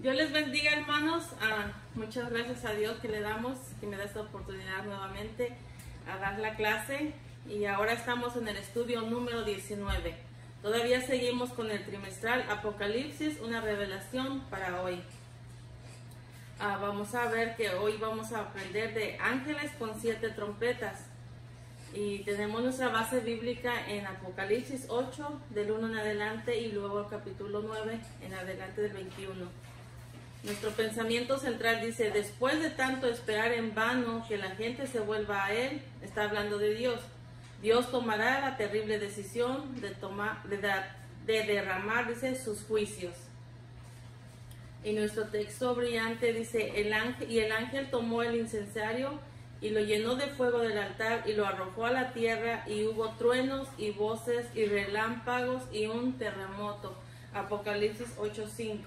Dios les bendiga, hermanos. Muchas gracias a Dios que le damos, que me da esta oportunidad nuevamente a dar la clase. Y ahora estamos en el estudio número 19. Todavía seguimos con el trimestral Apocalipsis, una revelación para hoy. Vamos a ver que hoy vamos a aprender de ángeles con 7 trompetas. Y tenemos nuestra base bíblica en Apocalipsis 8, del 1 en adelante, y luego el capítulo 9 en adelante del 21. Nuestro pensamiento central dice: después de tanto esperar en vano que la gente se vuelva a Él, está hablando de Dios. Dios tomará la terrible decisión de derramar, dice, sus juicios. Y nuestro texto brillante dice: el ángel tomó el incensario y lo llenó de fuego del altar y lo arrojó a la tierra, y hubo truenos y voces y relámpagos y un terremoto. Apocalipsis 8:5.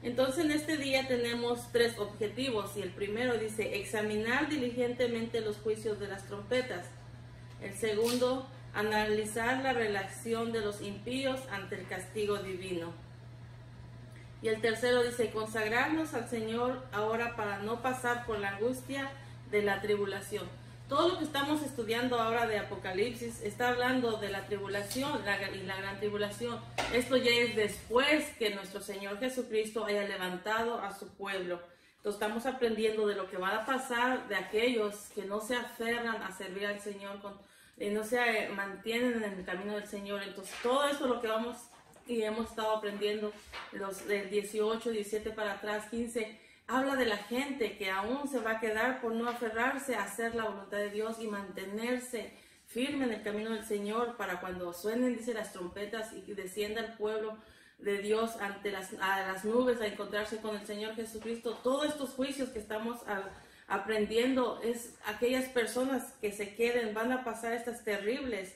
Entonces en este día tenemos 3 objetivos, y el primero dice: examinar diligentemente los juicios de las trompetas. El segundo, analizar la relación de los impíos ante el castigo divino. Y el tercero dice: consagrarnos al Señor ahora para no pasar por la angustia de la tribulación. Todo lo que estamos estudiando ahora de Apocalipsis está hablando de la tribulación y la gran tribulación. Esto ya es después que nuestro Señor Jesucristo haya levantado a su pueblo. Entonces estamos aprendiendo de lo que va a pasar de aquellos que no se aferran a servir al Señor, no se mantienen en el camino del Señor. Entonces todo esto es lo que vamos y hemos estado aprendiendo los del 18, 17 para atrás, 15. Habla de la gente que aún se va a quedar por no aferrarse a hacer la voluntad de Dios y mantenerse firme en el camino del Señor, para cuando suenen, dice, las trompetas y descienda el pueblo de Dios ante las nubes a encontrarse con el Señor Jesucristo. Todos estos juicios que estamos aprendiendo, es aquellas personas que se queden, van a pasar estas terribles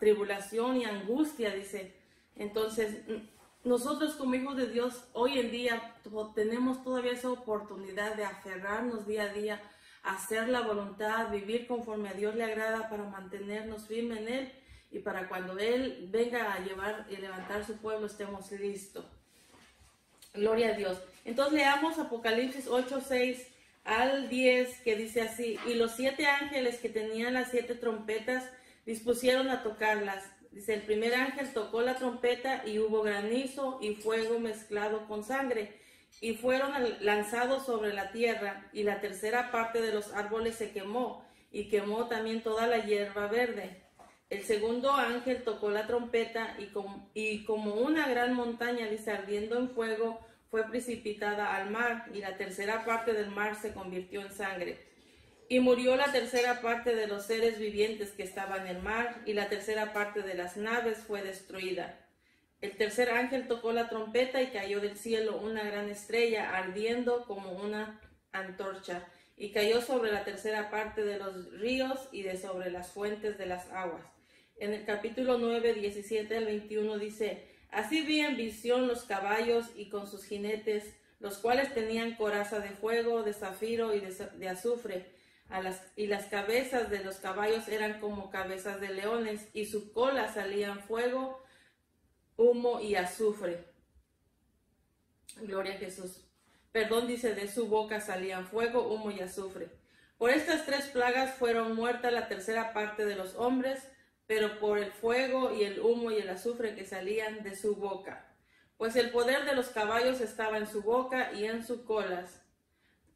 tribulación y angustia, dice. Entonces, nosotros como hijos de Dios hoy en día tenemos todavía esa oportunidad de aferrarnos día a día, a hacer la voluntad, vivir conforme a Dios le agrada, para mantenernos firmes en Él, y para cuando Él venga a llevar y levantar su pueblo estemos listos. Gloria a Dios. Entonces leamos Apocalipsis 8, 6 al 10, que dice así: y los 7 ángeles que tenían las 7 trompetas dispusieron a tocarlas. Dice: el primer ángel tocó la trompeta y hubo granizo y fuego mezclado con sangre, y fueron lanzados sobre la tierra, y la tercera parte de los árboles se quemó, y quemó también toda la hierba verde. El segundo ángel tocó la trompeta, y como una gran montaña, dice, ardiendo en fuego, fue precipitada al mar, y la tercera parte del mar se convirtió en sangre. Y murió la tercera parte de los seres vivientes que estaban en el mar, y la tercera parte de las naves fue destruida. El tercer ángel tocó la trompeta, y cayó del cielo una gran estrella ardiendo como una antorcha, y cayó sobre la tercera parte de los ríos y sobre las fuentes de las aguas. En el capítulo 9, 17 al 21 dice: así vi en visión los caballos y con sus jinetes, los cuales tenían coraza de fuego, de zafiro y de azufre. Y las cabezas de los caballos eran como cabezas de leones, y su cola salían fuego, humo y azufre. Gloria a Jesús. Perdón, dice: de su boca salían fuego, humo y azufre. Por estas 3 plagas fueron muertas la tercera parte de los hombres, pero por el fuego y el humo y el azufre que salían de su boca. Pues el poder de los caballos estaba en su boca y en sus colas,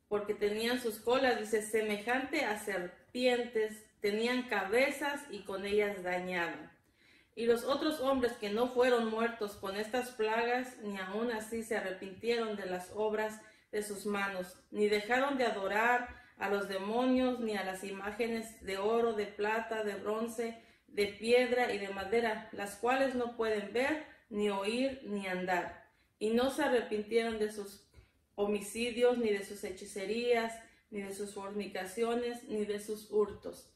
porque tenían sus colas, dice, semejante a serpientes, tenían cabezas y con ellas dañaban. Y los otros hombres que no fueron muertos con estas plagas, ni aun así se arrepintieron de las obras de sus manos, ni dejaron de adorar a los demonios, ni a las imágenes de oro, de plata, de bronce, de piedra y de madera, las cuales no pueden ver, ni oír, ni andar. Y no se arrepintieron de sus homicidios, ni de sus hechicerías, ni de sus fornicaciones, ni de sus hurtos.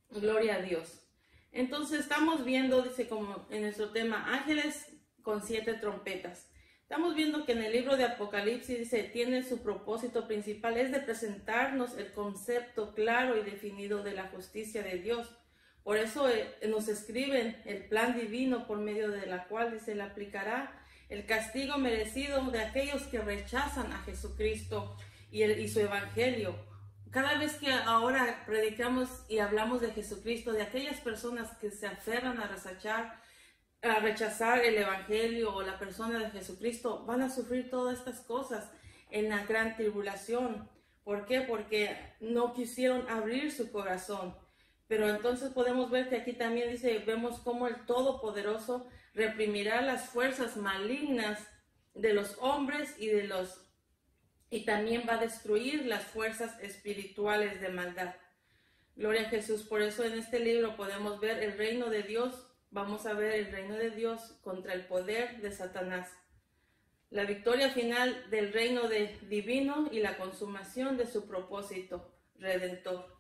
Gloria a Dios. Entonces estamos viendo, dice, como en nuestro tema, ángeles con 7 trompetas. Estamos viendo que en el libro de Apocalipsis, dice, tiene su propósito principal, es de presentarnos el concepto claro y definido de la justicia de Dios. Por eso nos escriben el plan divino por medio de la cual, dice, le aplicará el castigo merecido de aquellos que rechazan a Jesucristo y su evangelio. Cada vez que ahora predicamos y hablamos de Jesucristo, de aquellas personas que se aferran a rechazar el evangelio o la persona de Jesucristo, van a sufrir todas estas cosas en la gran tribulación. ¿Por qué? Porque no quisieron abrir su corazón. Pero entonces podemos ver que aquí también dice, vemos cómo el Todopoderoso reprimirá las fuerzas malignas de los hombres y también va a destruir las fuerzas espirituales de maldad. Gloria a Jesús. Por eso en este libro podemos ver el reino de Dios. Vamos a ver el reino de Dios contra el poder de Satanás. La victoria final del reino divino y la consumación de su propósito redentor.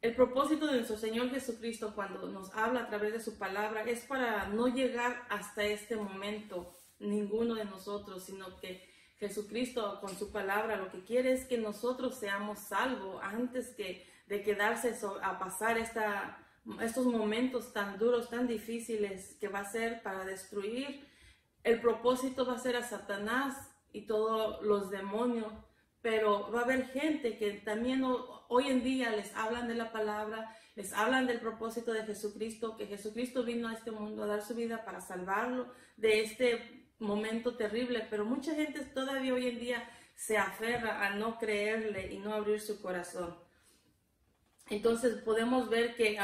El propósito de nuestro Señor Jesucristo cuando nos habla a través de su palabra es para no llegar hasta este momento, ninguno de nosotros, sino que Jesucristo con su palabra lo que quiere es que nosotros seamos salvos antes de quedarse a pasar estos momentos tan duros, tan difíciles que va a ser para destruir. El propósito va a ser a Satanás y todos los demonios, pero va a haber gente que también hoy en día les hablan de la palabra, les hablan del propósito de Jesucristo, que Jesucristo vino a este mundo a dar su vida para salvarlo de este momento terrible, pero mucha gente todavía hoy en día se aferra a no creerle y no abrir su corazón. Entonces podemos ver que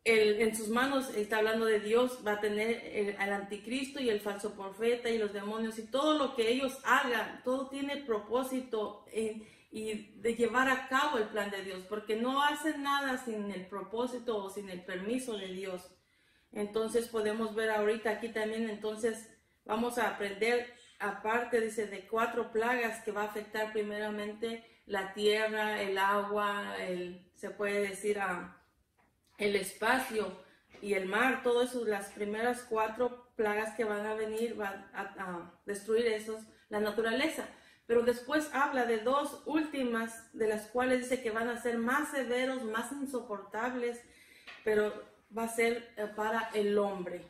en sus manos, está hablando de Dios, va a tener al anticristo y el falso profeta y los demonios, y todo lo que ellos hagan, todo tiene propósito y de llevar a cabo el plan de Dios, porque no hacen nada sin el propósito o sin el permiso de Dios. Entonces podemos ver ahorita aquí también, entonces vamos a aprender, aparte dice de 4 plagas que va a afectar primeramente la tierra, el agua, se puede decir el espacio y el mar, todo eso, las primeras 4 plagas que van a venir van a destruir la naturaleza. Pero después habla de 2 últimas, de las cuales dice que van a ser más severos, más insoportables, pero va a ser para el hombre.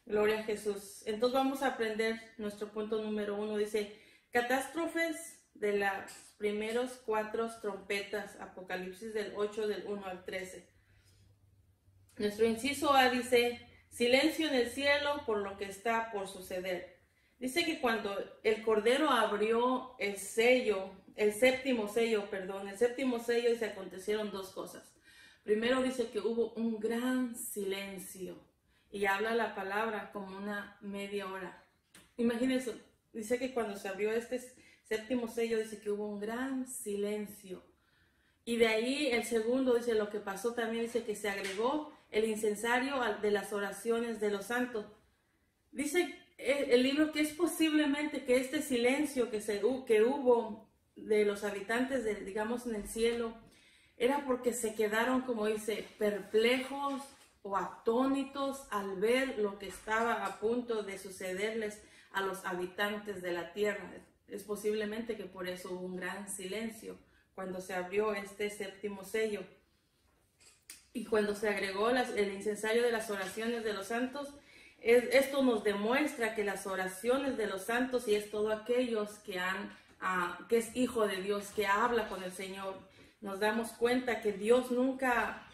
Gloria a Jesús. Entonces vamos a aprender nuestro punto número 1. Dice, catástrofes de las primeros 4 trompetas, Apocalipsis del 8, del 1 al 13. Nuestro inciso A dice, silencio en el cielo por lo que está por suceder. Dice que cuando el Cordero abrió el séptimo sello, dice, acontecieron 2 cosas. Primero dice que hubo un gran silencio y habla la palabra como una media hora. Imagínense, dice que cuando se abrió este séptimo sello, dice que hubo un gran silencio. Y de ahí el segundo dice lo que pasó también, dice que se agregó el incensario de las oraciones de los santos. Dice el libro que es posiblemente que este silencio que hubo de los habitantes digamos en el cielo, era porque se quedaron, como dice, perplejos o atónitos al ver lo que estaba a punto de sucederles a los habitantes de la tierra. Es posiblemente que por eso hubo un gran silencio cuando se abrió este séptimo sello. Y cuando se agregó el incensario de las oraciones de los santos, esto nos demuestra que las oraciones de los santos, y es todo aquellos que es hijo de Dios, que habla con el Señor, nos damos cuenta que Dios nunca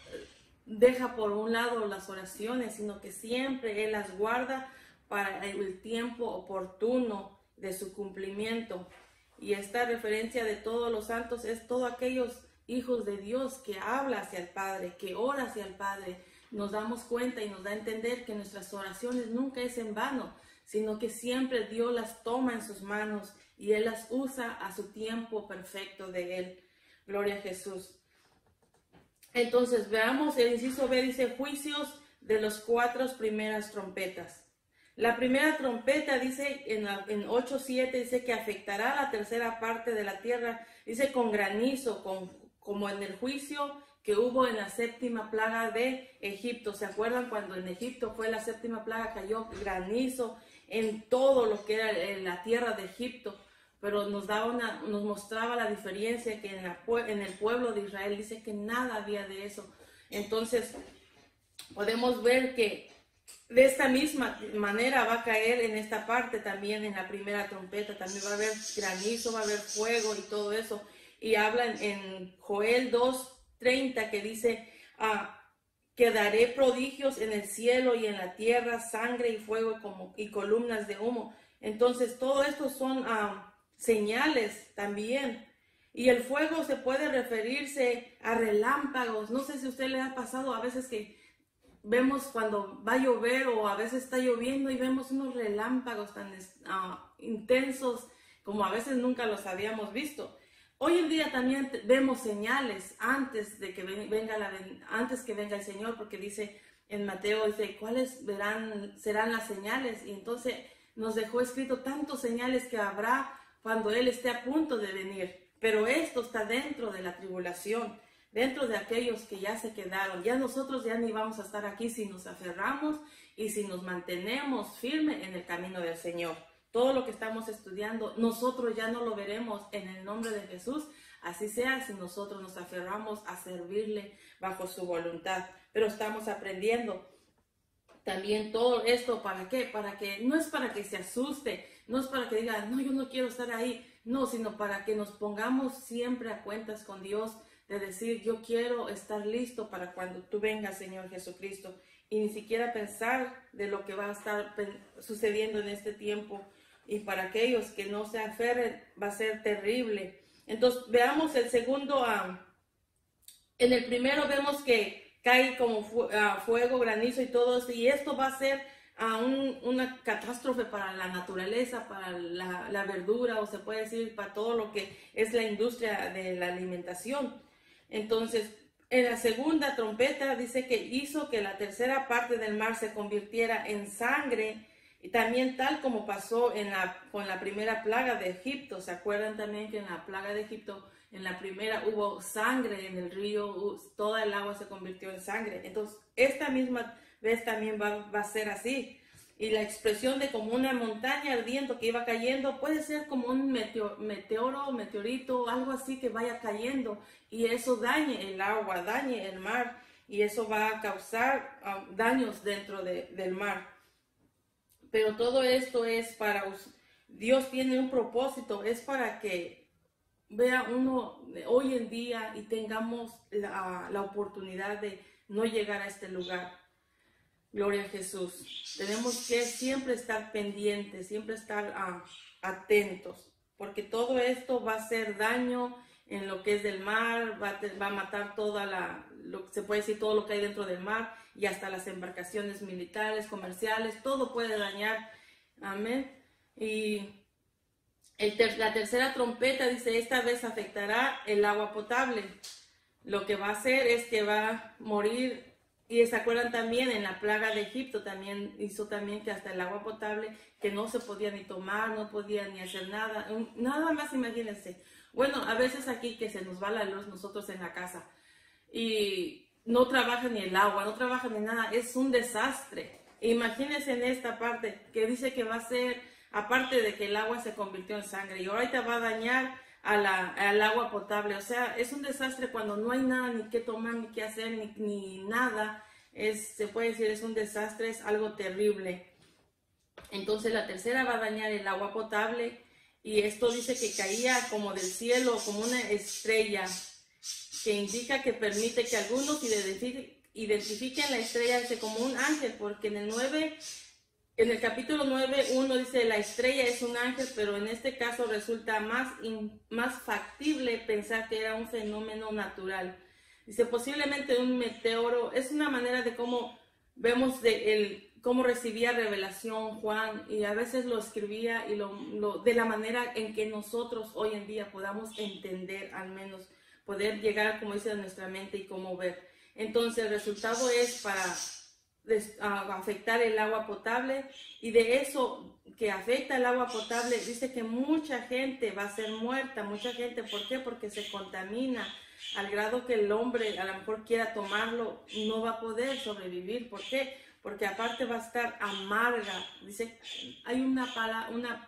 deja por un lado las oraciones, sino que siempre Él las guarda para el tiempo oportuno de su cumplimiento. Y esta referencia de todos los santos es todos aquellos hijos de Dios que habla hacia el Padre, que ora hacia el Padre. Nos damos cuenta y nos da a entender que nuestras oraciones nunca es en vano, sino que siempre Dios las toma en sus manos y Él las usa a su tiempo perfecto de Él. Gloria a Jesús. Entonces veamos el inciso B, dice juicios de los 4 primeras trompetas. La primera trompeta dice en 8:7, dice que afectará a la tercera parte de la tierra, dice con granizo, como en el juicio que hubo en la 7ª plaga de Egipto. ¿Se acuerdan cuando en Egipto fue la 7ª plaga? Cayó granizo en todo lo que era la tierra de Egipto, pero nos mostraba la diferencia que en el pueblo de Israel dice que nada había de eso. Entonces podemos ver que de esta misma manera va a caer en esta parte también, en la primera trompeta. También va a haber granizo, va a haber fuego y todo eso. Y hablan en Joel 2:30 que dice, que daré prodigios en el cielo y en la tierra, sangre y fuego y columnas de humo. Entonces, todo esto son señales también. Y el fuego se puede referirse a relámpagos. No sé si a usted le ha pasado a veces que vemos cuando va a llover o a veces está lloviendo y vemos unos relámpagos tan intensos como a veces nunca los habíamos visto. Hoy en día también vemos señales antes de que antes que venga el Señor, porque dice en Mateo, dice, ¿cuáles serán las señales? Y entonces nos dejó escrito tantos señales que habrá cuando Él esté a punto de venir. Pero esto está dentro de la tribulación, dentro de aquellos que ya se quedaron. Ya nosotros ya ni vamos a estar aquí si nos aferramos y si nos mantenemos firmes en el camino del Señor. Todo lo que estamos estudiando, nosotros ya no lo veremos en el nombre de Jesús. Así sea si nosotros nos aferramos a servirle bajo su voluntad. Pero estamos aprendiendo también todo esto. ¿Para qué? Para que no es para que se asuste, no es para que diga, no, yo no quiero estar ahí. No, sino para que nos pongamos siempre a cuentas con Dios, de decir, yo quiero estar listo para cuando tú vengas, Señor Jesucristo. Y ni siquiera pensar de lo que va a estar sucediendo en este tiempo. Y para aquellos que no se aferren, va a ser terrible. Entonces, veamos el segundo. En el primero vemos que cae como fuego, granizo y todo eso. Y esto va a ser una catástrofe para la naturaleza, para la verdura, o se puede decir para todo lo que es la industria de la alimentación. Entonces, en la segunda trompeta dice que hizo que la tercera parte del mar se convirtiera en sangre. Y también tal como pasó con la primera plaga de Egipto. ¿Se acuerdan también que en la plaga de Egipto, en la primera hubo sangre en el río, toda el agua se convirtió en sangre? Entonces, esta misma vez también va a ser así. Y la expresión de como una montaña ardiendo que iba cayendo, puede ser como un meteorito, algo así que vaya cayendo. Y eso dañe el agua, dañe el mar. Y eso va a causar daños dentro del mar. Pero todo esto es Dios tiene un propósito, es para que vea uno hoy en día y tengamos la oportunidad de no llegar a este lugar. Gloria a Jesús. Tenemos que siempre estar pendientes, siempre estar atentos, porque todo esto va a hacer daño en lo que es del mar, va a matar se puede decir todo lo que hay dentro del mar, y hasta las embarcaciones militares, comerciales, todo puede dañar. Amén. Y la tercera trompeta dice, esta vez afectará el agua potable. Lo que va a hacer es que va a morir. Y se acuerdan también en la plaga de Egipto, también hizo también que hasta el agua potable, que no se podía ni tomar, no podía ni hacer nada. Nada más, imagínense. Bueno, a veces aquí que se nos va la luz nosotros en la casa y no trabaja ni el agua, no trabaja ni nada, es un desastre. Imagínense en esta parte que dice que va a ser, aparte de que el agua se convirtió en sangre y ahorita va a dañar al agua potable. O sea, es un desastre cuando no hay nada ni qué tomar, ni qué hacer, ni nada. Se puede decir, es un desastre, es algo terrible. Entonces la tercera va a dañar el agua potable. Y esto dice que caía como del cielo, como una estrella, que indica que permite que algunos identifiquen la estrella como un ángel, porque en el capítulo 9:1 dice, la estrella es un ángel, pero en este caso resulta más factible pensar que era un fenómeno natural. Dice, posiblemente un meteoro. Es una manera de cómo vemos cómo recibía revelación Juan, y a veces lo escribía y de la manera en que nosotros hoy en día podamos entender, al menos poder llegar, como dice, a nuestra mente y cómo ver. Entonces el resultado es para afectar el agua potable, y de eso que afecta el agua potable dice que mucha gente va a ser muerta, mucha gente. ¿Por qué? Porque se contamina al grado que el hombre a lo mejor quiera tomarlo, no va a poder sobrevivir. ¿Por qué? porque aparte va a estar amarga. Dice, hay una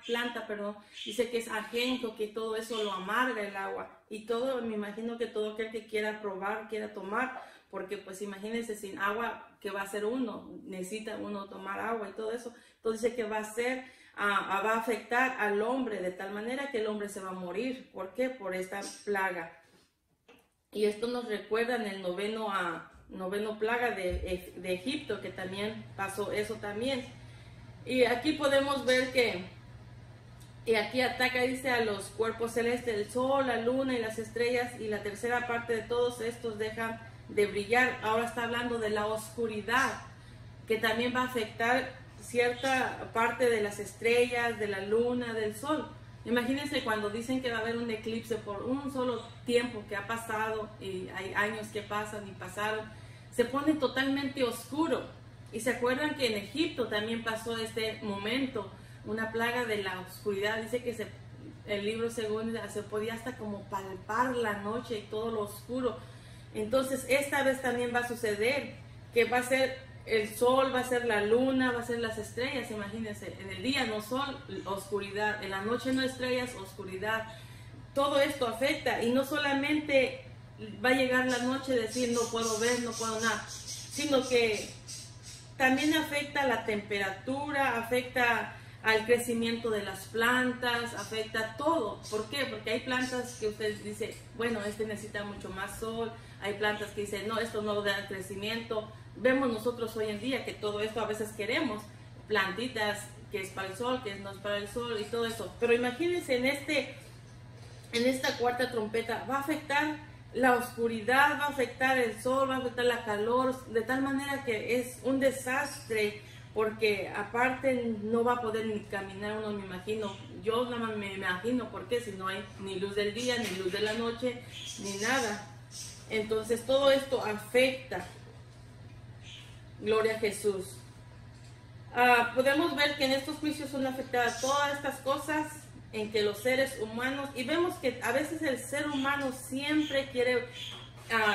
planta, perdón, dice que es ajenjo, que todo eso lo amarga el agua. Y todo, me imagino que todo aquel que quiera probar, quiera tomar, porque pues imagínense, sin agua, ¿qué va a hacer uno? Necesita uno tomar agua y todo eso. Entonces dice que va a afectar al hombre de tal manera que el hombre se va a morir. ¿Por qué? Por esta plaga. Y esto nos recuerda en el noveno plaga de Egipto, que también pasó eso también. Y aquí podemos ver y aquí ataca, dice, a los cuerpos celestes, el sol, la luna y las estrellas, y la tercera parte de todos estos dejan de brillar. Ahora está hablando de la oscuridad, que también va a afectar cierta parte de las estrellas, de la luna, del sol. Imagínense cuando dicen que va a haber un eclipse por un solo tiempo que ha pasado, y hay años que pasan y pasaron, se pone totalmente oscuro. Y se acuerdan que en Egipto también pasó este momento, una plaga de la oscuridad. Dice que el libro segundo se podía hasta como palpar la noche y todo lo oscuro. Entonces esta vez también va a suceder, que va a ser el sol, va a ser la luna, va a ser las estrellas. Imagínense, en el día no sol, oscuridad, en la noche no estrellas, oscuridad. Todo esto afecta, y no solamente va a llegar la noche y decir no puedo ver, no puedo nada, sino que también afecta la temperatura, afecta al crecimiento de las plantas, afecta todo. ¿Por qué? Porque hay plantas que usted dice, bueno, necesita mucho más sol. Hay plantas que dicen, no, esto no da crecimiento. Vemos nosotros hoy en día que todo esto a veces queremos plantitas que es para el sol, que no es para el sol y todo eso. Pero imagínense, en esta cuarta trompeta va a afectar la oscuridad, va a afectar el sol, va a afectar la calor, de tal manera que es un desastre, porque aparte no va a poder ni caminar uno, me imagino. Yo nada más me imagino, porque si no hay ni luz del día, ni luz de la noche, ni nada. Entonces todo esto afecta. Gloria a Jesús. Podemos ver que en estos juicios son afectadas todas estas cosas en que los seres humanos, y vemos que a veces el ser humano siempre quiere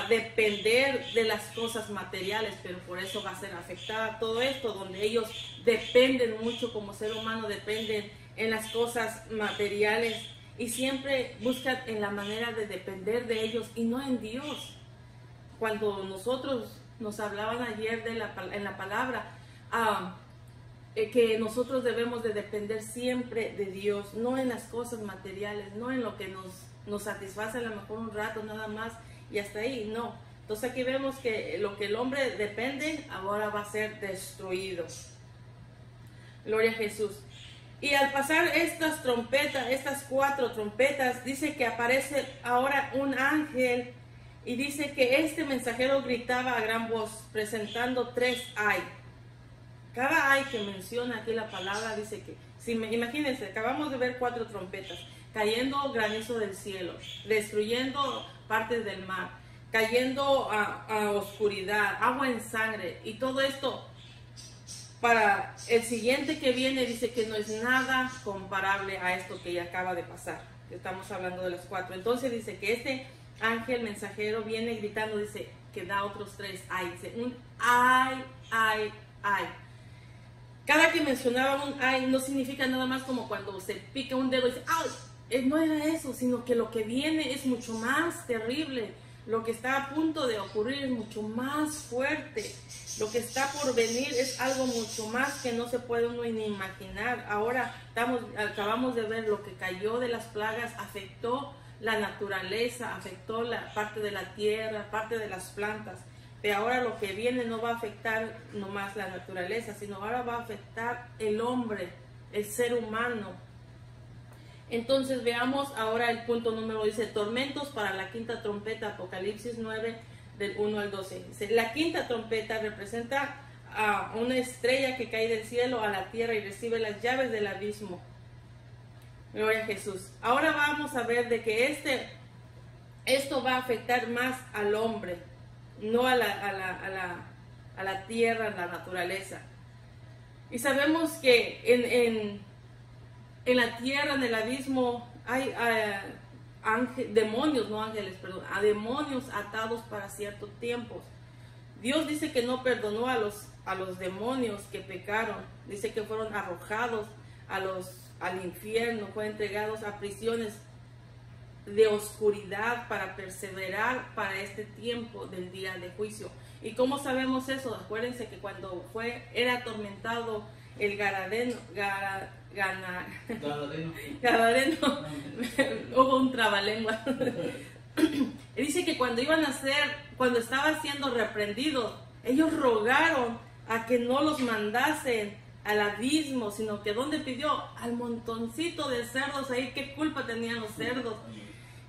depender de las cosas materiales, pero por eso va a ser afectada todo esto, donde ellos dependen mucho como ser humano, dependen en las cosas materiales, y siempre buscan en la manera de depender de ellos y no en Dios. Cuando nosotros nos hablaban ayer en la palabra, que nosotros debemos de depender siempre de Dios, no en las cosas materiales, no en lo que nos satisface a lo mejor un rato nada más y hasta ahí, no. Entonces aquí vemos que lo que el hombre depende ahora va a ser destruido. Gloria a Jesús. Y al pasar estas trompetas, estas cuatro trompetas, dice que aparece ahora un ángel, y dice que este mensajero gritaba a gran voz, presentando 3 ay. Cada ay que menciona aquí la palabra, dice que, imagínense, acabamos de ver 4 trompetas, cayendo granizo del cielo, destruyendo partes del mar, cayendo a oscuridad, agua en sangre, y todo esto para el siguiente que viene, dice que no es nada comparable a esto que ya acaba de pasar. Estamos hablando de las 4. Entonces dice que este ángel mensajero viene gritando, dice que da otros 3 ay, dice un ay, ay, ay. Cada que mencionaba un ay no significa nada más como cuando se pica un dedo y dice ay, no era eso, sino que lo que viene es mucho más terrible. Lo que está a punto de ocurrir es mucho más fuerte. Lo que está por venir es algo mucho más que no se puede uno ni imaginar. Ahora acabamos de ver lo que cayó de las plagas, afectó la naturaleza, afectó la parte de la tierra, parte de las plantas. Pero ahora lo que viene no va a afectar nomás la naturaleza, sino ahora va a afectar el hombre, el ser humano. Entonces veamos ahora el punto número, dice, tormentos para la quinta trompeta, Apocalipsis 9, del 1 al 12. Dice, la quinta trompeta representa a una estrella que cae del cielo a la tierra y recibe las llaves del abismo. Gloria a Jesús. Ahora vamos a ver de que esto va a afectar más al hombre, no a la tierra, a la naturaleza. Y sabemos que en la tierra, en el abismo, hay demonios, no ángeles, perdón, a demonios atados para ciertos tiempos. Dios dice que no perdonó a los demonios que pecaron. Dice que fueron arrojados al infierno, fueron entregados a prisiones de oscuridad para perseverar para este tiempo del día de juicio. ¿Y cómo sabemos eso? Acuérdense que cuando era atormentado el Gadareno, hubo un trabalengua. Dice que cuando estaba siendo reprendidos, ellos rogaron a que no los mandasen al abismo, sino que ¿dónde pidió? Al montoncito de cerdos ahí. ¿Qué culpa tenían los cerdos?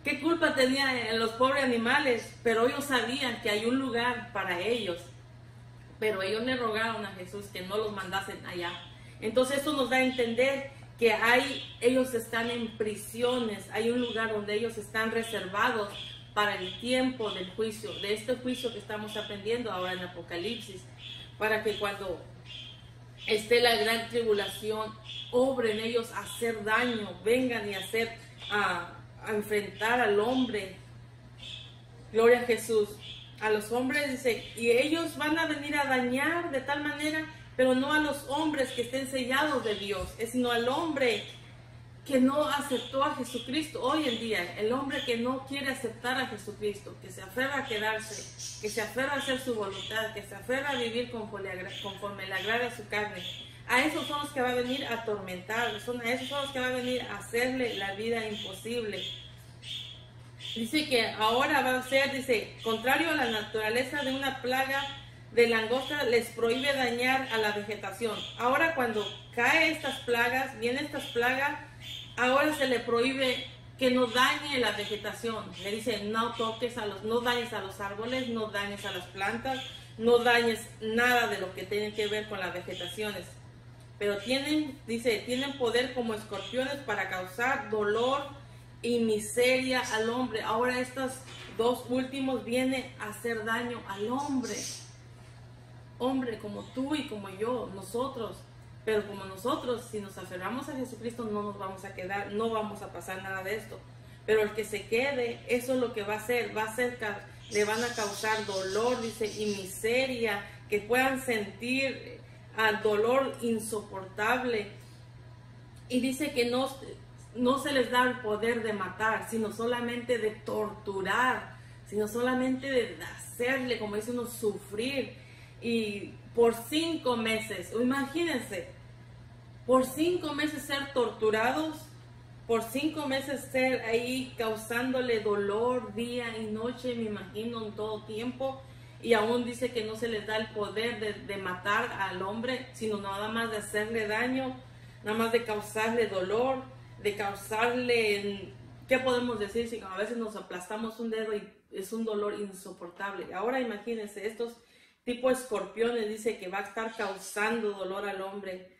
¿Qué culpa tenían los pobres animales? Pero ellos sabían que hay un lugar para ellos. Pero ellos le rogaron a Jesús que no los mandasen allá. Entonces eso nos da a entender que ellos están en prisiones. Hay un lugar donde ellos están reservados para el tiempo del juicio. De este juicio que estamos aprendiendo ahora en Apocalipsis. Para que cuando esté la gran tribulación, obren ellos a hacer daño. Vengan y a enfrentar al hombre. Gloria a Jesús. A los hombres dice, y ellos van a venir a dañar de tal manera, pero no a los hombres que estén sellados de Dios, sino al hombre que no aceptó a Jesucristo hoy en día, el hombre que no quiere aceptar a Jesucristo, que se aferra a quedarse, que se aferra a hacer su voluntad, que se aferra a vivir conforme le agrada su carne. A esos son los que va a venir a atormentar, a esos son los que va a venir a hacerle la vida imposible. Dice que ahora va a ser, dice, contrario a la naturaleza de una plaga de langosta, les prohíbe dañar a la vegetación. Ahora cuando vienen estas plagas, ahora se le prohíbe que no dañe la vegetación. Le dice, no dañes a los árboles, no dañes a las plantas, no dañes nada de lo que tiene que ver con las vegetaciones. Pero tienen poder como escorpiones para causar dolor y miseria al hombre. Ahora estos dos últimos vienen a hacer daño al hombre. Hombre como tú y como yo, nosotros. Pero como nosotros, si nos aferramos a Jesucristo, no nos vamos a quedar, no vamos a pasar nada de esto. Pero el que se quede, eso es lo que va a hacer, le van a causar dolor, dice, y miseria, que puedan sentir dolor insoportable. Y dice que no se les da el poder de matar, sino solamente de torturar, sino solamente de hacerle, como dice uno, sufrir. Y por 5 meses, imagínense, por 5 meses ser torturados, por 5 meses ser ahí causándole dolor día y noche, me imagino, en todo tiempo. Y aún dice que no se les da el poder de matar al hombre, sino nada más de hacerle daño, nada más de causarle dolor, de causarle, ¿qué podemos decir? Si a veces nos aplastamos un dedo y es un dolor insoportable. Ahora imagínense, estos tipo escorpiones, dice que va a estar causando dolor al hombre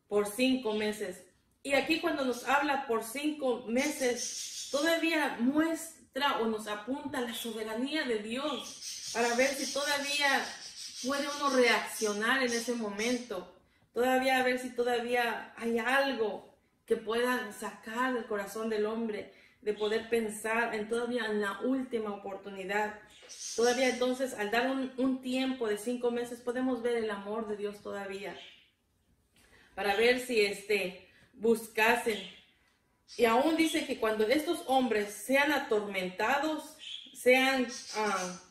por 5 meses. Y aquí cuando nos habla por 5 meses, todavía muestra o nos apunta la soberanía de Dios para ver si todavía puede uno reaccionar en ese momento. Todavía a ver si todavía hay algo que pueda sacar del corazón del hombre, de poder pensar todavía en la última oportunidad. Todavía entonces, al dar un tiempo de 5 meses, podemos ver el amor de Dios todavía. Para ver si buscasen. Y aún dice que cuando estos hombres sean atormentados, sean,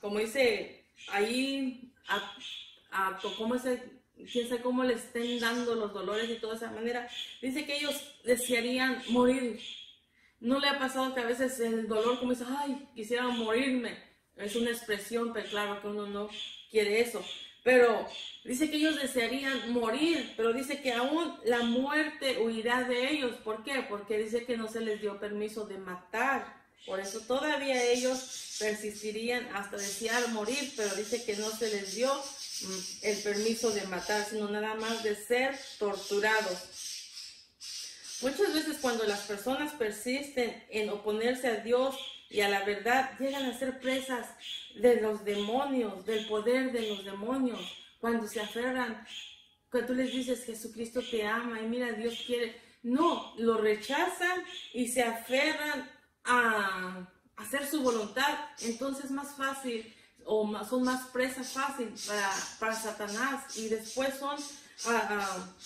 como dice ahí, quién sabe cómo le estén dando los dolores y toda esa manera, dice que ellos desearían morir. ¿No le ha pasado que a veces el dolor, como dice, ay, quisiera morirme? Es una expresión, pero claro que uno no quiere eso. Pero dice que ellos desearían morir, pero dice que aún la muerte huirá de ellos. ¿Por qué? Porque dice que no se les dio permiso de matar. Por eso todavía ellos persistirían hasta desear morir, pero dice que no se les dio el permiso de matar, sino nada más de ser torturados. Muchas veces cuando las personas persisten en oponerse a Dios y a la verdad, llegan a ser presas de los demonios, del poder de los demonios. Cuando se aferran, cuando tú les dices, Jesucristo te ama y mira, Dios quiere, no, lo rechazan y se aferran a hacer su voluntad. Entonces es más fácil, son más presas fáciles para Satanás, y después son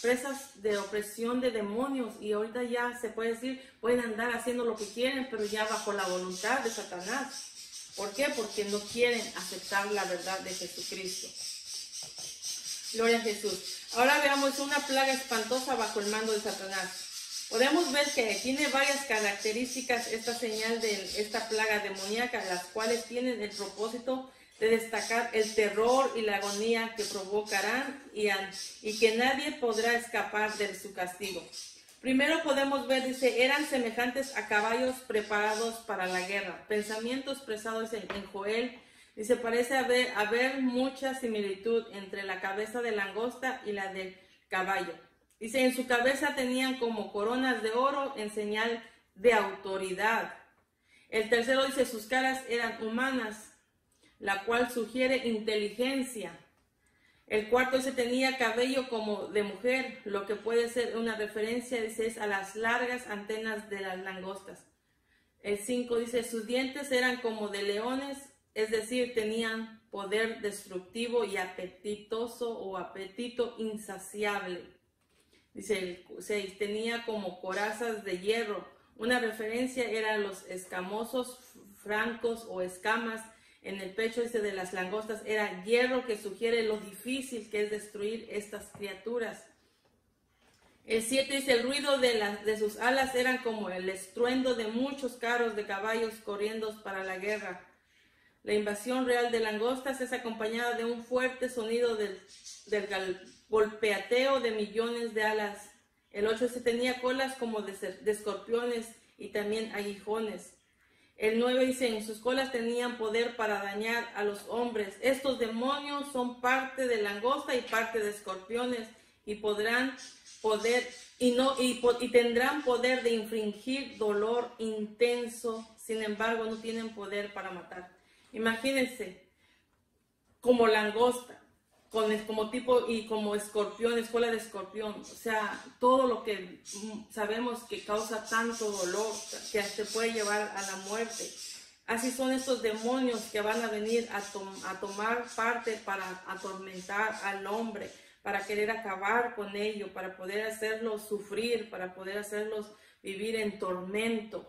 presas de opresión de demonios, y ahorita ya se puede decir, pueden andar haciendo lo que quieren, pero ya bajo la voluntad de Satanás. ¿Por qué? Porque no quieren aceptar la verdad de Jesucristo. Gloria a Jesús. Ahora veamos una plaga espantosa bajo el mando de Satanás. Podemos ver que tiene varias características esta señal de esta plaga demoníaca, las cuales tienen el propósito de destacar el terror y la agonía que provocarán y que nadie podrá escapar de su castigo. Primero podemos ver, dice, eran semejantes a caballos preparados para la guerra. Pensamiento expresado en Joel, dice, parece haber mucha similitud entre la cabeza de langosta y la del caballo. Dice, en su cabeza tenían como coronas de oro en señal de autoridad. El tercero dice, sus caras eran humanas, la cual sugiere inteligencia. El cuarto dice, tenía cabello como de mujer, lo que puede ser una referencia, dice, es a las largas antenas de las langostas. El 5 dice, sus dientes eran como de leones, es decir, tenían poder destructivo y apetitoso o apetito insaciable. Dice el 6, tenía como corazas de hierro. Una referencia eran los escamosos francos o escamas en el pecho, dice, de las langostas. Era hierro que sugiere lo difícil que es destruir estas criaturas. El 7 dice, el ruido de sus alas eran como el estruendo de muchos carros de caballos corriendo para la guerra. La invasión real de langostas es acompañada de un fuerte sonido del golpeateo de millones de alas. El 8 se tenía colas como de escorpiones y también aguijones. El 9 dice, en sus colas tenían poder para dañar a los hombres. Estos demonios son parte de langosta y parte de escorpiones, y tendrán poder de infligir dolor intenso. Sin embargo, no tienen poder para matar. Imagínense, como langosta, como escorpión, escuela de escorpión, o sea, todo lo que sabemos que causa tanto dolor, que hasta puede llevar a la muerte. Así son estos demonios que van a venir a tomar parte para atormentar al hombre, para querer acabar con ello, para poder hacerlos sufrir, para poder hacerlos vivir en tormento.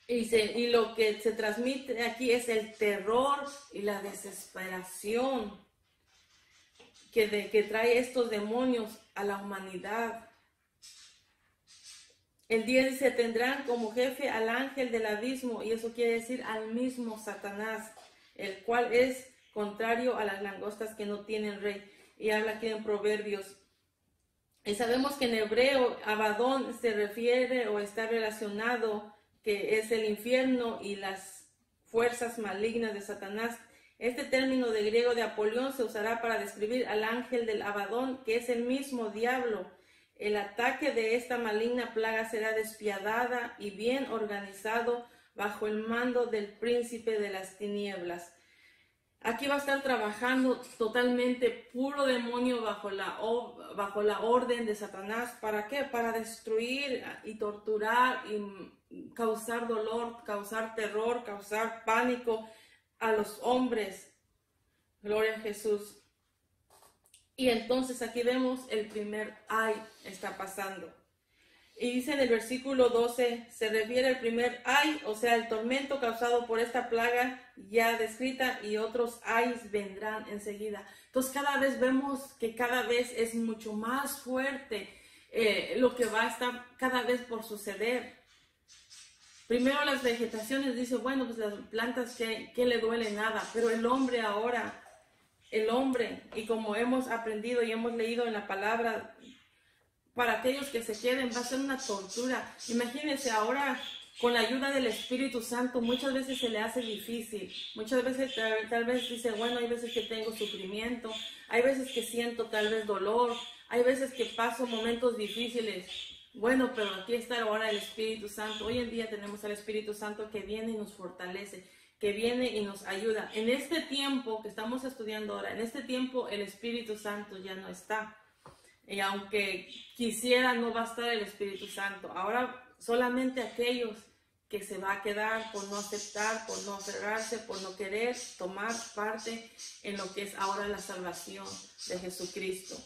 Y lo que se transmite aquí es el terror y la desesperación que trae estos demonios a la humanidad. El 10 dice, tendrán como jefe al ángel del abismo, y eso quiere decir al mismo Satanás, el cual es contrario a las langostas que no tienen rey. Y habla aquí en Proverbios. Y sabemos que en hebreo, Abadón se refiere o está relacionado, que es el infierno y las fuerzas malignas de Satanás. Este término de griego de Apolión se usará para describir al ángel del Abadón, que es el mismo diablo. El ataque de esta maligna plaga será despiadada y bien organizado bajo el mando del príncipe de las tinieblas. Aquí va a estar trabajando totalmente puro demonio bajo la orden de Satanás. ¿Para qué? Para destruir y torturar y causar dolor, causar terror, causar pánico a los hombres. Gloria a Jesús. Y entonces aquí vemos el primer ay está pasando. Y dice en el versículo 12, se refiere al primer ay, o sea, el tormento causado por esta plaga ya descrita, y otros ayes vendrán enseguida. Entonces cada vez vemos que cada vez es mucho más fuerte lo que va a estar cada vez por suceder. Primero las vegetaciones, dice, bueno, pues las plantas que le duele nada, pero el hombre ahora, y como hemos aprendido y hemos leído en la palabra, para aquellos que se queden va a ser una tortura. Imagínense ahora, con la ayuda del Espíritu Santo, muchas veces se le hace difícil. Muchas veces tal vez dice, bueno, hay veces que tengo sufrimiento, hay veces que siento tal vez dolor, hay veces que paso momentos difíciles. Bueno, pero aquí está ahora el Espíritu Santo. Hoy en día tenemos al Espíritu Santo que viene y nos fortalece, que viene y nos ayuda. En este tiempo que estamos estudiando ahora, en este tiempo el Espíritu Santo ya no está. Y aunque quisiera, no va a estar el Espíritu Santo. Ahora solamente aquellos que se va a quedar por no aceptar, por no aferrarse, por no querer tomar parte en lo que es ahora la salvación de Jesucristo.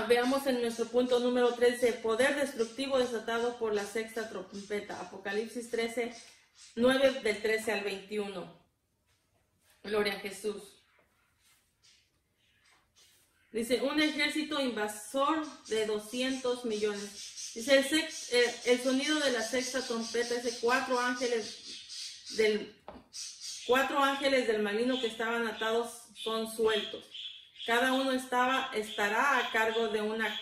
Veamos en nuestro punto número 13, poder destructivo desatado por la sexta trompeta. Apocalipsis 13, 9 del 13 al 21. Gloria a Jesús. Dice, un ejército invasor de 200 millones. Dice, el sonido de la sexta trompeta es de cuatro ángeles del maligno que estaban atados son sueltos. Cada uno estará a cargo de una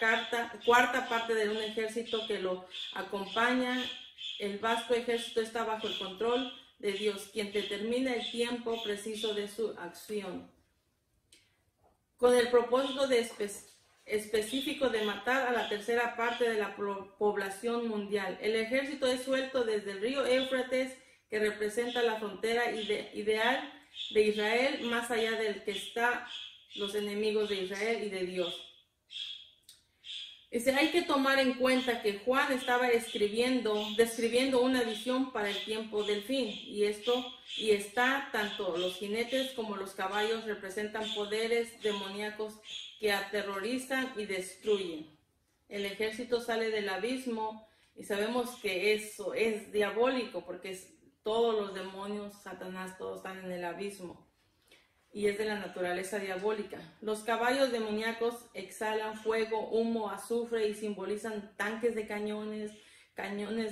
cuarta parte de un ejército que lo acompaña. El vasto ejército está bajo el control de Dios, quien determina el tiempo preciso de su acción, con el propósito específico de matar a la tercera parte de la población mundial. El ejército es suelto desde el río Éufrates, que representa la frontera ideal de Israel, más allá del que está los enemigos de Israel y de Dios. Dice, hay que tomar en cuenta que Juan estaba describiendo una visión para el tiempo del fin, y tanto los jinetes como los caballos representan poderes demoníacos que aterrorizan y destruyen. El ejército sale del abismo y sabemos que eso es diabólico, porque todos los demonios, Satanás, todos están en el abismo. Y es de la naturaleza diabólica. Los caballos demoníacos exhalan fuego, humo, azufre y simbolizan tanques de cañones,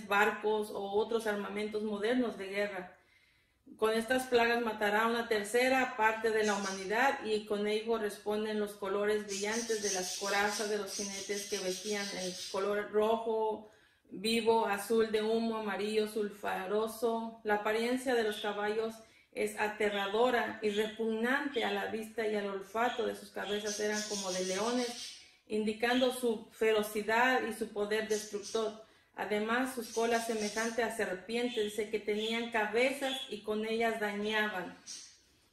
barcos o otros armamentos modernos de guerra. Con estas plagas matará a una tercera parte de la humanidad, y con ello responden los colores brillantes de las corazas de los jinetes, que vestían el color rojo vivo, azul de humo, amarillo sulfaroso. La apariencia de los caballos es aterradora y repugnante a la vista, y al olfato de sus cabezas eran como de leones, indicando su ferocidad y su poder destructor. Además, sus colas semejantes a serpientes, dice que tenían cabezas y con ellas dañaban.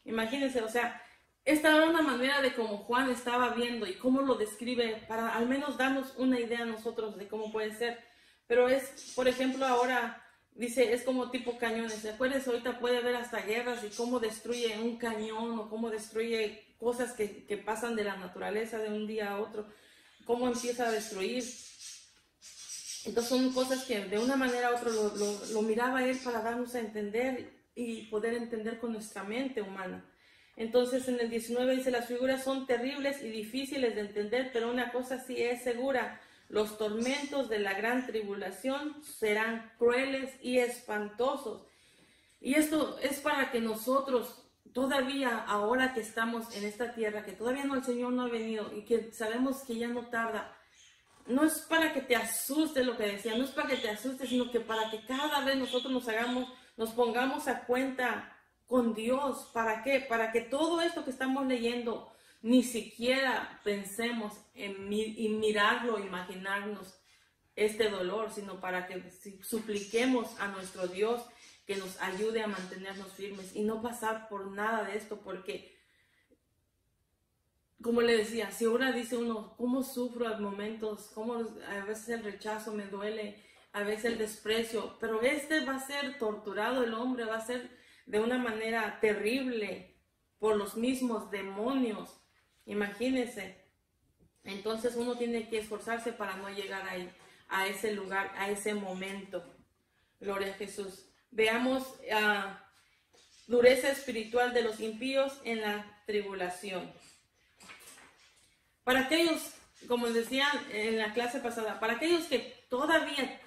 Imagínense, o sea, esta era una manera de cómo Juan estaba viendo y cómo lo describe, para al menos darnos una idea a nosotros de cómo puede ser. Pero es, por ejemplo, ahora dice, es como tipo cañones. Acuérdense, ahorita puede haber hasta guerras y cómo destruye un cañón, o cómo destruye cosas que pasan de la naturaleza de un día a otro, cómo empieza a destruir. Entonces son cosas que de una manera u otra lo miraba él para darnos a entender y poder entender con nuestra mente humana. Entonces en el 19 dice, las figuras son terribles y difíciles de entender, pero una cosa sí es segura: los tormentos de la gran tribulación serán crueles y espantosos. Y esto es para que nosotros, todavía ahora que estamos en esta tierra, que todavía el Señor no ha venido y que sabemos que ya no tarda, no es para que te asuste lo que decía, no es para que te asuste, sino que para que cada vez nosotros nos pongamos a cuenta con Dios. ¿Para qué? Para que todo esto que estamos leyendo ni siquiera pensemos en mirarlo, imaginarnos este dolor, sino para que supliquemos a nuestro Dios que nos ayude a mantenernos firmes y no pasar por nada de esto, porque, como le decía, si ahora dice uno, cómo sufro a momentos, cómo a veces el rechazo me duele, a veces el desprecio, pero va a ser torturado, el hombre va a ser de una manera terrible por los mismos demonios. Imagínense. Entonces uno tiene que esforzarse para no llegar ahí, a ese lugar, a ese momento. Gloria a Jesús. Veamos dureza espiritual de los impíos en la tribulación. Para aquellos, como decía en la clase pasada, para aquellos que todavía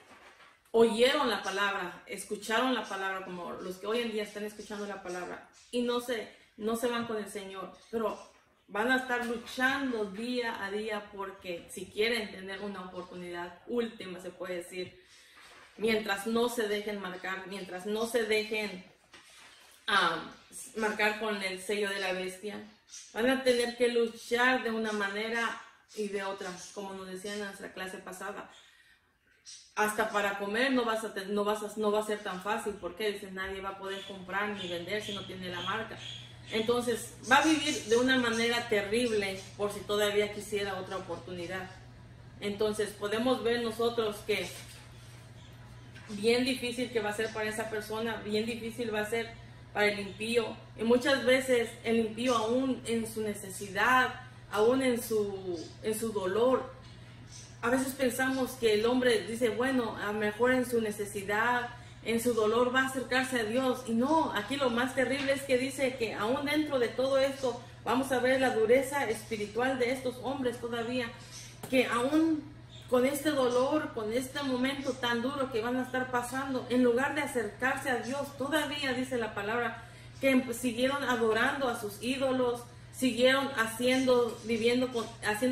oyeron la palabra, escucharon la palabra, como los que hoy en día están escuchando la palabra y no se van con el Señor, pero van a estar luchando día a día, porque si quieren tener una oportunidad última, se puede decir, mientras no se dejen marcar, mientras no se dejen marcar con el sello de la bestia, van a tener que luchar de una manera y de otra, como nos decía en nuestra clase pasada. Hasta para comer no va a ser tan fácil, porque dice, nadie va a poder comprar ni vender si no tiene la marca. Entonces va a vivir de una manera terrible, por si todavía quisiera otra oportunidad. Entonces podemos ver nosotros que bien difícil que va a ser para esa persona, bien difícil va a ser para el impío. Y muchas veces el impío, aún en su necesidad, aún en su dolor, a veces pensamos que el hombre dice, bueno, a lo mejor en su necesidad, en su dolor va a acercarse a Dios. Y no, aquí lo más terrible es que dice que aún dentro de todo esto vamos a ver la dureza espiritual de estos hombres todavía, que aún con este dolor, con este momento tan duro que van a estar pasando, en lugar de acercarse a Dios, todavía dice la palabra que siguieron adorando a sus ídolos, siguieron haciendo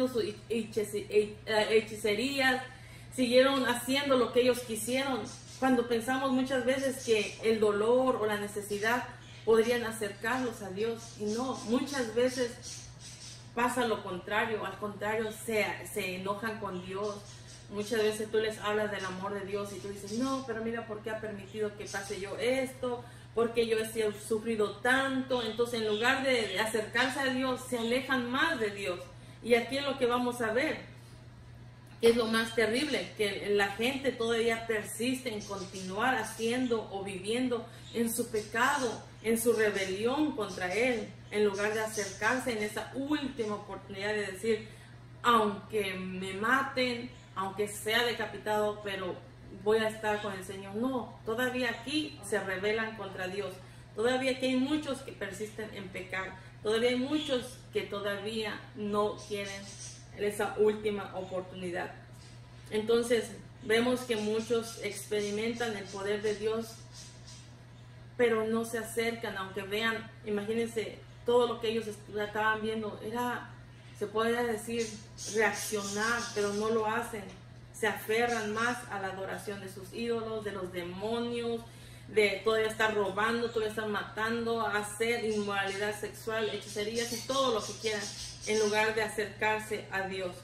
sus hechicerías, siguieron haciendo lo que ellos quisieron, cuando pensamos muchas veces que el dolor o la necesidad podrían acercarlos a Dios. Y no, muchas veces pasa lo contrario, al contrario, se enojan con Dios. Muchas veces tú les hablas del amor de Dios y tú dices, no, pero mira por qué ha permitido que pase yo esto, porque yo he sufrido tanto. Entonces, en lugar de acercarse a Dios, se alejan más de Dios. Y aquí es lo que vamos a ver, que es lo más terrible, que la gente todavía persiste en continuar haciendo o viviendo en su pecado, en su rebelión contra Él, en lugar de acercarse en esa última oportunidad de decir, aunque me maten, aunque sea decapitado, pero voy a estar con el Señor. No, todavía aquí se rebelan contra Dios. Todavía aquí hay muchos que persisten en pecar. Todavía hay muchos que todavía no quieren esa última oportunidad. Entonces vemos que muchos experimentan el poder de Dios, pero no se acercan, aunque vean. Imagínense, todo lo que ellos estaban viendo era, se podría decir, reaccionar, pero no lo hacen. Se aferran más a la adoración de sus ídolos, de los demonios, de todavía estar robando, todavía estar matando, hacer inmoralidad sexual, hechicerías y todo lo que quieran, en lugar de acercarse a Dios.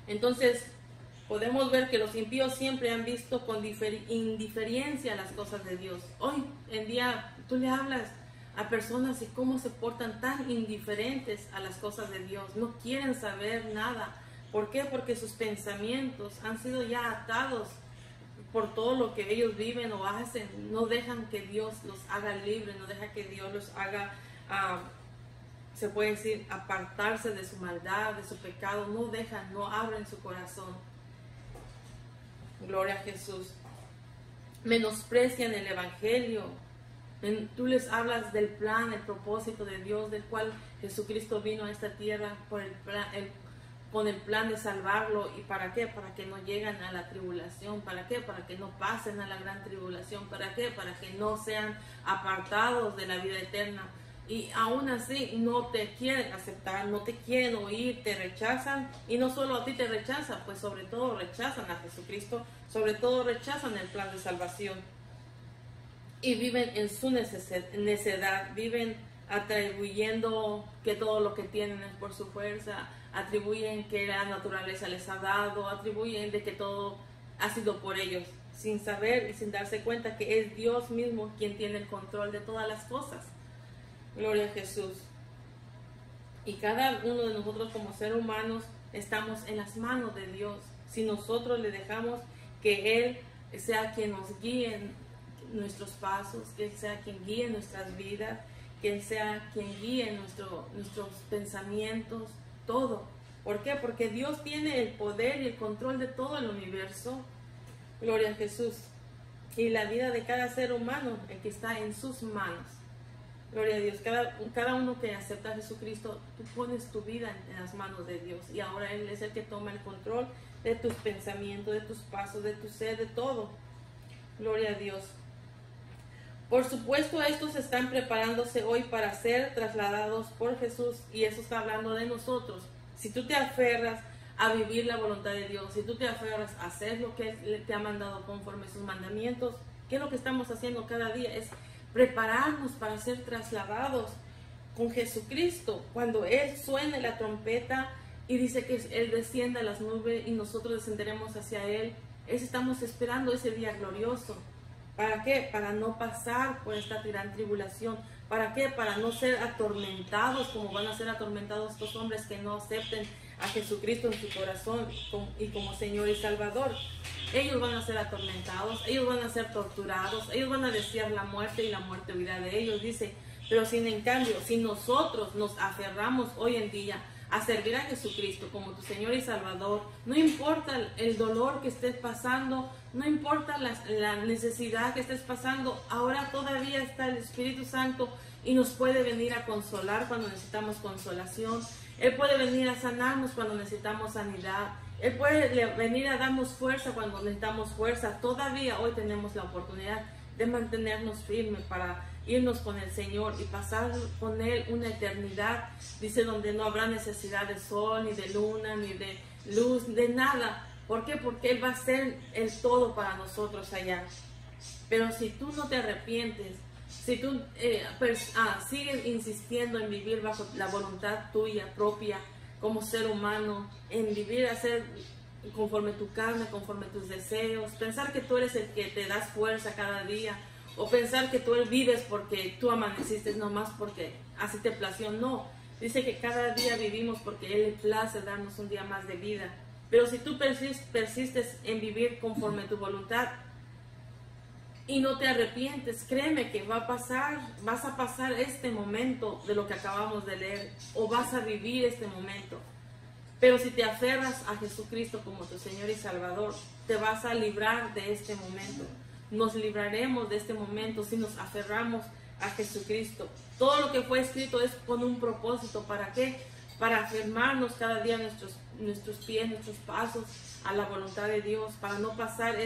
Entonces, podemos ver que los impíos siempre han visto con indiferencia las cosas de Dios. Hoy en día tú le hablas a personas y cómo se portan tan indiferentes a las cosas de Dios. No quieren saber nada. ¿Por qué? Porque sus pensamientos han sido ya atados por todo lo que ellos viven o hacen. No dejan que Dios los haga libres, no deja que Dios los haga, se puede decir, apartarse de su maldad, de su pecado. No dejan, no abren su corazón. Gloria a Jesús. Menosprecian el Evangelio. Tú les hablas del plan, el propósito de Dios, del cual Jesucristo vino a esta tierra con el plan de salvarlo. ¿Y para qué? Para que no lleguen a la tribulación. ¿Para qué? Para que no pasen a la gran tribulación. ¿Para qué? Para que no sean apartados de la vida eterna. Y aún así no te quieren aceptar, no te quieren oír, te rechazan. Y no solo a ti te rechazan, pues sobre todo rechazan a Jesucristo, sobre todo rechazan el plan de salvación. Y viven en su necedad, viven atribuyendo que todo lo que tienen es por su fuerza, atribuyen que la naturaleza les ha dado, atribuyen de que todo ha sido por ellos, sin saber y sin darse cuenta que es Dios mismo quien tiene el control de todas las cosas. Gloria a Jesús. Y cada uno de nosotros como seres humanos estamos en las manos de Dios. Si nosotros le dejamos que Él sea quien nos guíe en nuestros pasos, que Él sea quien guíe nuestras vidas, que Él sea quien guíe nuestros pensamientos, todo. ¿Por qué? Porque Dios tiene el poder y el control de todo el universo. Gloria a Jesús. Y la vida de cada ser humano, el que está en sus manos. Gloria a Dios. Cada uno que acepta a Jesucristo, tú pones tu vida en las manos de Dios. Y ahora Él es el que toma el control de tus pensamientos, de tus pasos, de tu ser, de todo. Gloria a Dios. Por supuesto, estos están preparándose hoy para ser trasladados por Jesús. Y eso está hablando de nosotros. Si tú te aferras a vivir la voluntad de Dios, si tú te aferras a hacer lo que Él te ha mandado conforme a sus mandamientos, ¿qué es lo que estamos haciendo cada día? Es prepararnos para ser trasladados con Jesucristo. Cuando Él suene la trompeta y dice que Él descienda a las nubes y nosotros descenderemos hacia Él, estamos esperando ese día glorioso. ¿Para qué? Para no pasar por esta gran tribulación. ¿Para qué? Para no ser atormentados como van a ser atormentados estos hombres que no acepten a Jesucristo en su corazón y como Señor y Salvador. Ellos van a ser atormentados, ellos van a ser torturados, ellos van a desear la muerte y la muerte huirá de ellos, dice. Pero en cambio, si nosotros nos aferramos hoy en día a servir a Jesucristo como tu Señor y Salvador, no importa el dolor que estés pasando, no importa la necesidad que estés pasando, ahora todavía está el Espíritu Santo y nos puede venir a consolar cuando necesitamos consolación. Él puede venir a sanarnos cuando necesitamos sanidad. Él puede venir a darnos fuerza cuando necesitamos fuerza. Todavía hoy tenemos la oportunidad de mantenernos firmes para irnos con el Señor y pasar con Él una eternidad. Dice, donde no habrá necesidad de sol, ni de luna, ni de luz, de nada. ¿Por qué? Porque Él va a ser el todo para nosotros allá. Pero si tú no te arrepientes, si tú sigues insistiendo en vivir bajo la voluntad tuya propia como ser humano, en vivir, hacer conforme tu carne, conforme tus deseos, pensar que tú eres el que te das fuerza cada día, o pensar que tú vives porque tú amaneciste nomás porque así te plació. No, dice que cada día vivimos porque Él le place darnos un día más de vida. Pero si tú persistes en vivir conforme tu voluntad y no te arrepientes, créeme que vas a pasar este momento de lo que acabamos de leer, o vas a vivir este momento. Pero si te aferras a Jesucristo como tu Señor y Salvador, te vas a librar de este momento. Nos libraremos de este momento si nos aferramos a Jesucristo. Todo lo que fue escrito es con un propósito. ¿Para qué? Para afirmarnos cada día nuestros pies, nuestros pasos a la voluntad de Dios, para no pasar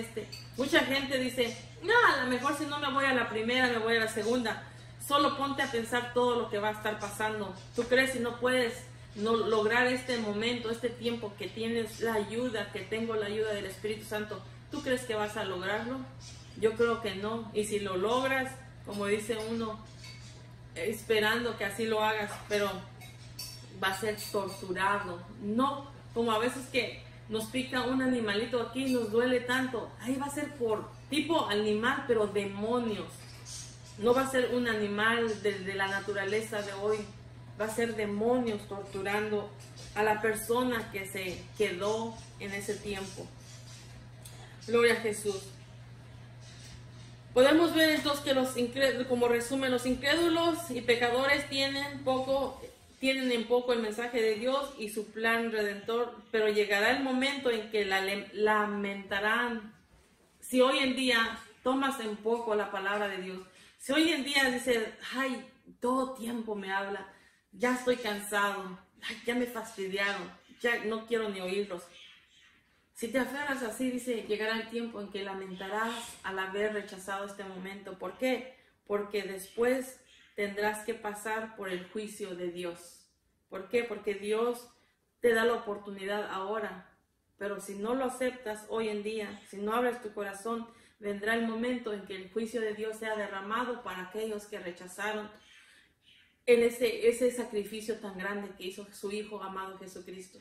Mucha gente dice, no, a lo mejor si no me voy a la primera, me voy a la segunda. Solo ponte a pensar todo lo que va a estar pasando. ¿Tú crees si no puedes lograr este momento, este tiempo que tienes la ayuda, que tengo la ayuda del Espíritu Santo? ¿Tú crees que vas a lograrlo? Yo creo que no. Y si lo logras, como dice uno, esperando que así lo hagas, pero va a ser torturado. No, como a veces que nos pica un animalito aquí, nos duele tanto. Ahí va a ser por tipo animal, pero demonios. No va a ser un animal de la naturaleza de hoy. Va a ser demonios torturando a la persona que se quedó en ese tiempo. Gloria a Jesús. Podemos ver entonces que como resumen, los incrédulos y pecadores tienen en poco el mensaje de Dios y su plan redentor, pero llegará el momento en que lamentarán. Si hoy en día tomas en poco la palabra de Dios, si hoy en día dices, ay, todo tiempo me habla, ya estoy cansado, ay, ya me fastidiaron, ya no quiero ni oírlos. Si te aferras así, dice, llegará el tiempo en que lamentarás al haber rechazado este momento. ¿Por qué? Porque después tendrás que pasar por el juicio de Dios. ¿Por qué? Porque Dios te da la oportunidad ahora, pero si no lo aceptas hoy en día, si no abres tu corazón, vendrá el momento en que el juicio de Dios sea derramado para aquellos que rechazaron en ese sacrificio tan grande que hizo su Hijo amado Jesucristo.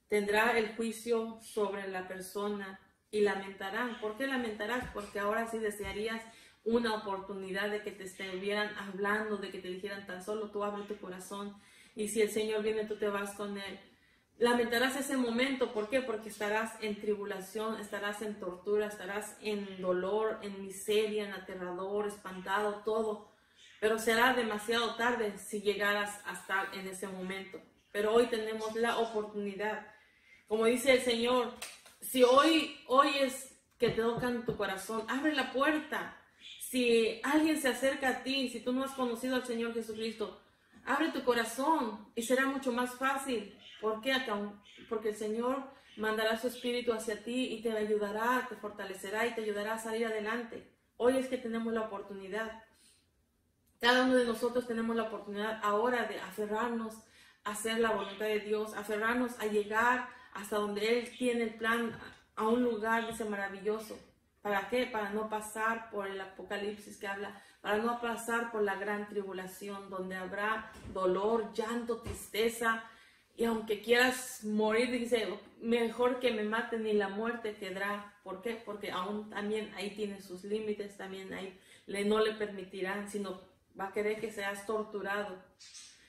Tendrá el juicio sobre la persona y lamentarán. ¿Por qué lamentarás? Porque ahora sí desearías una oportunidad de que te estuvieran hablando, de que te dijeran tan solo tú abre tu corazón y si el Señor viene tú te vas con Él. Lamentarás ese momento. ¿Por qué? Porque estarás en tribulación, estarás en tortura, estarás en dolor, en miseria, en aterrador, espantado, todo. Pero será demasiado tarde si llegaras a estar en ese momento. Pero hoy tenemos la oportunidad. Como dice el Señor, si hoy es que te tocan tu corazón, abre la puerta. Si alguien se acerca a ti, si tú no has conocido al Señor Jesucristo, abre tu corazón y será mucho más fácil. ¿Por qué? Porque el Señor mandará su Espíritu hacia ti y te ayudará, te fortalecerá y te ayudará a salir adelante. Hoy es que tenemos la oportunidad. Cada uno de nosotros tenemos la oportunidad ahora de aferrarnos a hacer la voluntad de Dios, aferrarnos a llegar hasta donde Él tiene el plan, a un lugar, dice, maravilloso. ¿Para qué? Para no pasar por el Apocalipsis que habla, para no pasar por la gran tribulación, donde habrá dolor, llanto, tristeza, y aunque quieras morir, dice, mejor que me maten y la muerte quedará. ¿Por qué? Porque aún también ahí tiene sus límites, también ahí no le permitirán, sino va a querer que seas torturado.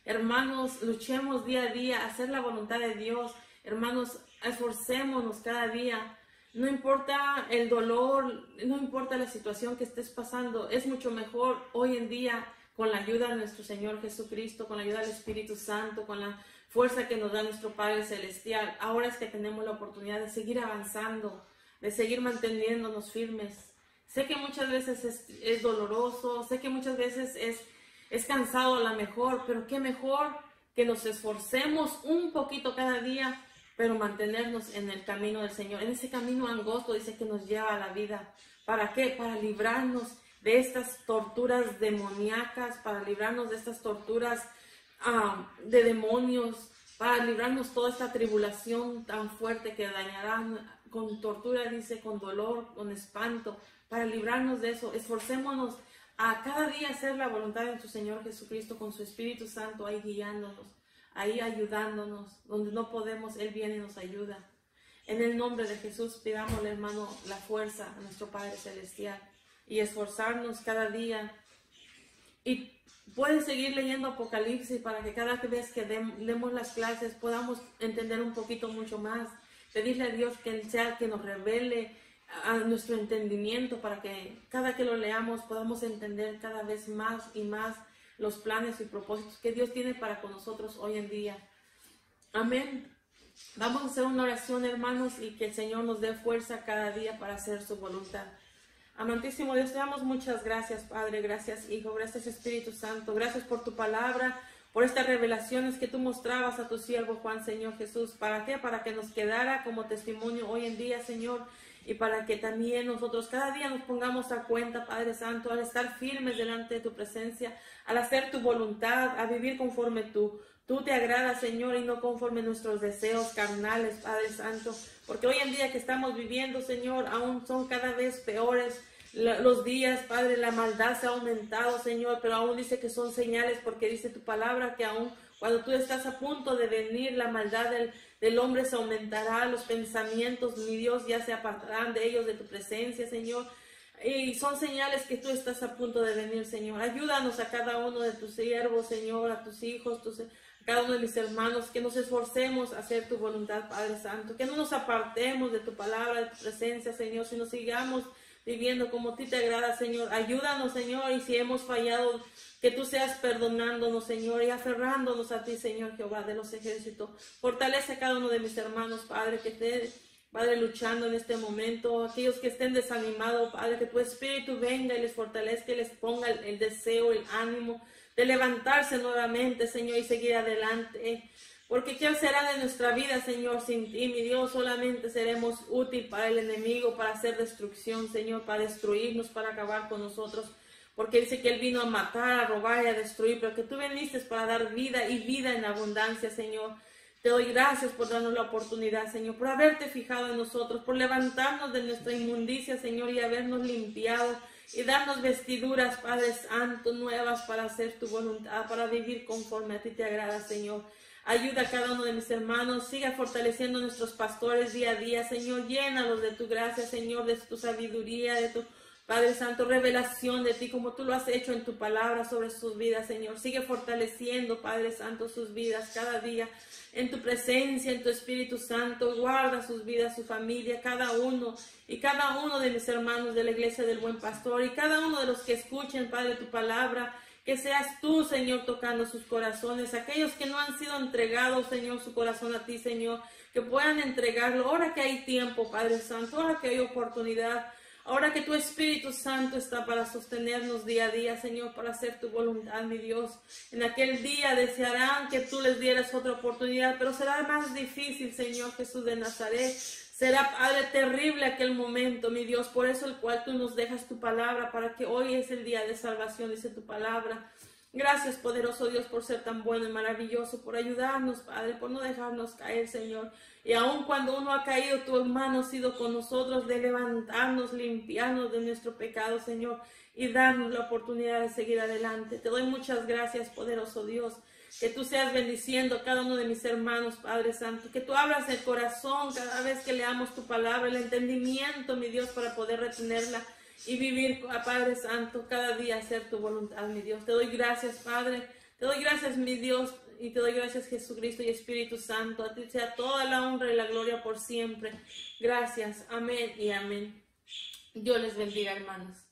Hermanos, luchemos día a día a hacer la voluntad de Dios. Hermanos, esforcémonos cada día. No importa el dolor, no importa la situación que estés pasando, es mucho mejor hoy en día con la ayuda de nuestro Señor Jesucristo, con la ayuda del Espíritu Santo, con la fuerza que nos da nuestro Padre Celestial. Ahora es que tenemos la oportunidad de seguir avanzando, de seguir manteniéndonos firmes. Sé que muchas veces es doloroso, sé que muchas veces es cansado a lo mejor, pero qué mejor que nos esforcemos un poquito cada día, pero mantenernos en el camino del Señor, en ese camino angosto, dice, que nos lleva a la vida. ¿Para qué? Para librarnos de estas torturas demoníacas, para librarnos de estas torturas de demonios, para librarnos de toda esta tribulación tan fuerte que dañará con tortura, dice, con dolor, con espanto. Para librarnos de eso, esforcémonos a cada día hacer la voluntad de nuestro Señor Jesucristo con su Espíritu Santo ahí guiándonos, ahí ayudándonos. Donde no podemos, Él viene y nos ayuda. En el nombre de Jesús pidámosle, hermano, la fuerza a nuestro Padre Celestial y esforzarnos cada día. Y puedes seguir leyendo Apocalipsis para que cada vez que demos las clases podamos entender un poquito mucho más. Pedirle a Dios que Él sea que nos revele a nuestro entendimiento para que cada que lo leamos podamos entender cada vez más y más los planes y propósitos que Dios tiene para con nosotros hoy en día. Amén. Vamos a hacer una oración, hermanos, y que el Señor nos dé fuerza cada día para hacer su voluntad. Amantísimo Dios, te damos muchas gracias, Padre, gracias, Hijo, gracias, Espíritu Santo, gracias por tu palabra, por estas revelaciones que tú mostrabas a tu siervo Juan, Señor Jesús. ¿Para qué? Para que nos quedara como testimonio hoy en día, Señor, y para que también nosotros cada día nos pongamos a cuenta, Padre Santo, al estar firmes delante de tu presencia, al hacer tu voluntad, a vivir conforme tú te agradas, Señor, y no conforme nuestros deseos carnales, Padre Santo, porque hoy en día que estamos viviendo, Señor, aún son cada vez peores los días, Padre. La maldad se ha aumentado, Señor, pero aún dice que son señales, porque dice tu palabra que aún cuando tú estás a punto de venir, la maldad del hombre se aumentará, los pensamientos, mi Dios, ya se apartarán de ellos, de tu presencia, Señor. Y son señales que tú estás a punto de venir, Señor. Ayúdanos a cada uno de tus siervos, Señor, a tus hijos, a cada uno de mis hermanos, que nos esforcemos a hacer tu voluntad, Padre Santo, que no nos apartemos de tu palabra, de tu presencia, Señor, sino sigamos viviendo como a ti te agrada, Señor. Ayúdanos, Señor, y si hemos fallado, que tú seas perdonándonos, Señor, y aferrándonos a ti, Señor Jehová de los ejércitos. Fortalece a cada uno de mis hermanos, Padre, que esté, Padre, luchando en este momento. Aquellos que estén desanimados, Padre, que tu Espíritu venga y les fortalezca y les ponga el deseo, el ánimo de levantarse nuevamente, Señor, y seguir adelante. Porque ¿qué será de nuestra vida, Señor, sin ti, mi Dios? Solamente seremos útil para el enemigo, para hacer destrucción, Señor, para destruirnos, para acabar con nosotros. Porque dice que Él vino a matar, a robar y a destruir, pero que tú viniste para dar vida y vida en abundancia, Señor. Te doy gracias por darnos la oportunidad, Señor, por haberte fijado en nosotros, por levantarnos de nuestra inmundicia, Señor, y habernos limpiado y darnos vestiduras, Padre Santo, nuevas para hacer tu voluntad, para vivir conforme a ti te agrada, Señor. Ayuda a cada uno de mis hermanos, siga fortaleciendo a nuestros pastores día a día, Señor. Llénalos de tu gracia, Señor, de tu sabiduría, de tu, Padre Santo, revelación de ti, como tú lo has hecho en tu palabra sobre sus vidas, Señor. Sigue fortaleciendo, Padre Santo, sus vidas cada día en tu presencia, en tu Espíritu Santo. Guarda sus vidas, su familia, cada uno y cada uno de mis hermanos de la Iglesia del Buen Pastor y cada uno de los que escuchen, Padre, tu palabra. Que seas tú, Señor, tocando sus corazones. Aquellos que no han sido entregados, Señor, su corazón a ti, Señor, que puedan entregarlo. Ahora que hay tiempo, Padre Santo, ahora que hay oportunidad, ahora que tu Espíritu Santo está para sostenernos día a día, Señor, para hacer tu voluntad, mi Dios. En aquel día desearán que tú les dieras otra oportunidad, pero será más difícil, Señor Jesús de Nazaret. Será, Padre, terrible aquel momento, mi Dios, por eso el cual tú nos dejas tu palabra, para que hoy es el día de salvación, dice tu palabra. Gracias, poderoso Dios, por ser tan bueno y maravilloso, por ayudarnos, Padre, por no dejarnos caer, Señor. Y aun cuando uno ha caído, tu mano ha sido con nosotros de levantarnos, limpiarnos de nuestro pecado, Señor, y darnos la oportunidad de seguir adelante. Te doy muchas gracias, poderoso Dios. Que tú seas bendiciendo a cada uno de mis hermanos, Padre Santo. Que tú abras el corazón cada vez que leamos tu palabra, el entendimiento, mi Dios, para poder retenerla y vivir, Padre Santo, cada día hacer tu voluntad, mi Dios. Te doy gracias, Padre. Te doy gracias, mi Dios, y te doy gracias, Jesucristo y Espíritu Santo. A ti sea toda la honra y la gloria por siempre. Gracias. Amén y amén. Dios les bendiga, hermanos.